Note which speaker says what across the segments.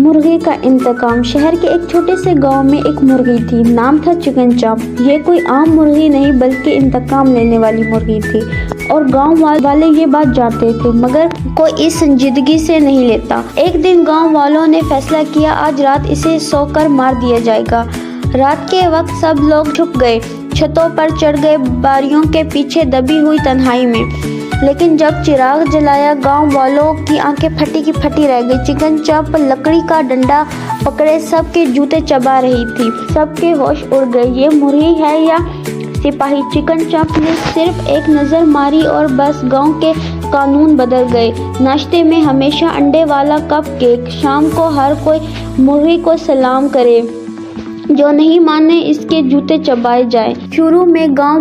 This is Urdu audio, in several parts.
Speaker 1: مرغی کا انتقام۔ شہر کے ایک چھوٹے سے گاؤں میں ایک مرغی تھی، نام تھا چکن چاپ۔ یہ کوئی عام مرغی نہیں بلکہ انتقام لینے والی مرغی تھی، اور گاؤں والے یہ بات جانتے تھے، مگر کوئی اس سنجیدگی سے نہیں لیتا۔ ایک دن گاؤں والوں نے فیصلہ کیا، آج رات اسے سو کر مار دیا جائے گا۔ رات کے وقت سب لوگ چھپ گئے، چھتوں پر چڑھ گئے، باریوں کے پیچھے دبی ہوئی تنہائی میں۔ لیکن جب چراغ جلایا، گاؤں والوں کی آنکھیں پھٹی کی پھٹی رہ گئی۔ چکن چاپ لکڑی کا ڈنڈا پکڑے سب کے جوتے چبا رہی تھی۔ سب کے ہوش اڑ گئے، یہ مرغی ہے یا سپاہی؟ چکن چاپ نے صرف ایک نظر ماری اور بس گاؤں کے قانون بدل گئے۔ ناشتے میں ہمیشہ انڈے والا کپ کیک، شام کو ہر کوئی مرغی کو سلام کرے، جو نہیں مانے اس کے جوتے چبائے جائیں۔ شروع میں گاؤں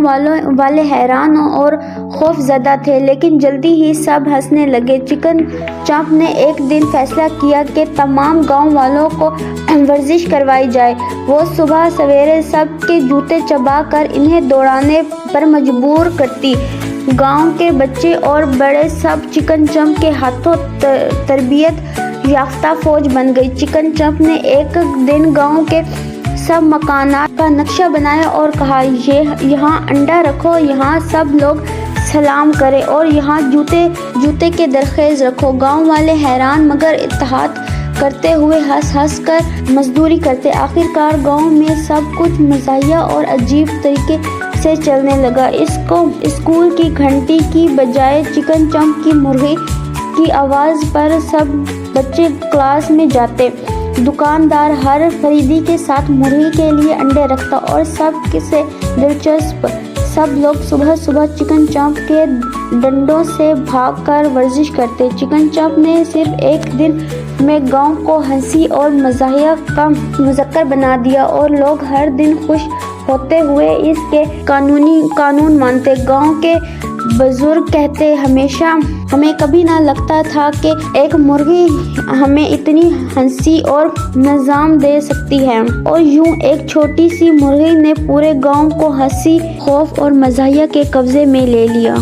Speaker 1: والے حیران اور خوف زدہ تھے، لیکن جلدی ہی سب ہنسنے لگے۔ چکن چاپ نے ایک دن فیصلہ کیا کہ تمام گاؤں والوں کو ورزش کروائی جائے۔ وہ صبح سویرے سب کے جوتے چبا کر انہیں دوڑانے پر مجبور کرتی۔ گاؤں کے بچے اور بڑے سب چکن چاپ کے ہاتھوں تربیت یافتہ فوج بن گئی۔ چکن چاپ نے ایک دن گاؤں کے سب مکانات کا نقشہ بنایا اور کہا، یہاں انڈا رکھو، یہاں سب لوگ سلام کریں، اور یہاں جوتے کے درخیز رکھو۔ گاؤں والے حیران مگر اتحاد کرتے ہوئے ہنس ہنس کر مزدوری کرتے۔ آخرکار گاؤں میں سب کچھ مزاحیہ اور عجیب طریقے سے چلنے لگا۔ اسکول کی گھنٹی کی بجائے چکن چاپ کی مرغی کی آواز پر سب بچے کلاس میں جاتے۔ دکاندار ہر خریدی کے ساتھ مرغی کے لیے انڈے رکھتا، اور سب سے دلچسپ، سب لوگ صبح صبح چکن چاپ کے ڈنڈوں سے بھاگ کر ورزش کرتے۔ چکن چاپ نے صرف ایک دن میں گاؤں کو ہنسی اور مزاحیہ کا مذکر بنا دیا، اور لوگ ہر دن خوش ہوتے ہوئے اس کے قانون مانتے۔ گاؤں کے بزرگ کہتے، ہمیں کبھی نہ لگتا تھا کہ ایک مرغی ہمیں اتنی ہنسی اور نظام دے سکتی ہے۔ اور یوں ایک چھوٹی سی مرغی نے پورے گاؤں کو ہنسی، خوف اور مزاحیہ کے قبضے میں لے لیا۔